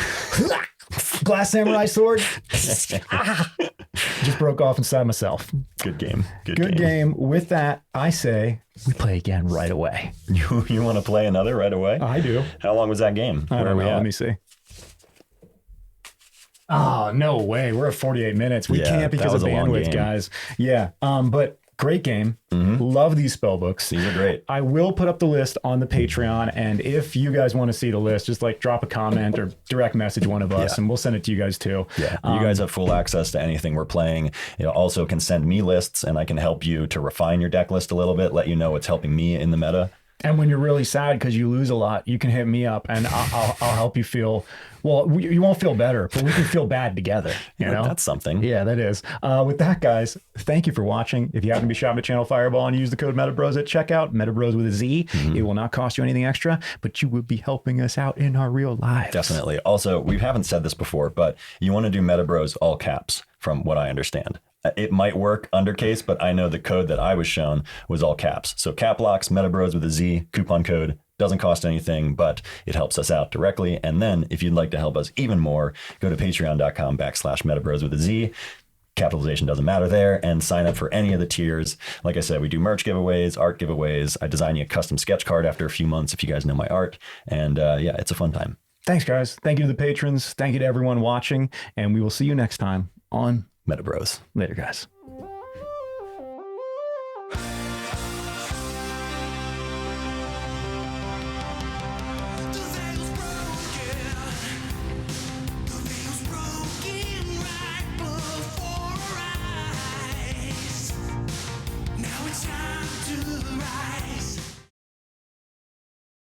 B: Glass Samurai Sword, just broke off inside myself.
A: Good game.
B: Good game. With that, I say we play again right away.
A: You want to play another right away?
B: I do.
A: How long was that game?
B: I don't know. Let me see. Oh, no way. We're at 48 minutes. We can't because of bandwidth, guys. Yeah. But great game. Love these spell books.
A: These are great.
B: I will put up the list on the Patreon. And if you guys want to see the list, just like drop a comment or direct message one of us and we'll send it to you guys too.
A: Yeah. You guys have full access to anything we're playing. You also can send me lists and I can help you to refine your deck list a little bit, let you know what's helping me in the meta.
B: And when you're really sad because you lose a lot, you can hit me up and I'll help you feel, well, you won't feel better, but we can feel bad together. You know?
A: That's something.
B: Yeah, that is. With that, guys, thank you for watching. If you happen to be shopping at Channel Fireball and use the code MetaBroz at checkout, MetaBroz with a Z, it will not cost you anything extra, but you would be helping us out in our real lives.
A: Definitely. Also, we haven't said this before, but you want to do MetaBroz all caps from what I understand. It might work undercase, but I know the code that I was shown was all caps. So cap locks, MetaBroz with a Z, coupon code, doesn't cost anything, but it helps us out directly. And then if you'd like to help us even more, go to patreon.com/MetaBroz with a Z. capitalization doesn't matter there, and sign up for any of the tiers. Like I said, we do merch giveaways, art giveaways. I design you a custom sketch card after a few months if you guys know my art. And yeah, it's a fun time.
B: Thanks, guys. Thank you to the patrons. Thank you to everyone watching. And we will see you next time on
A: MetaBroz.
B: Later, guys.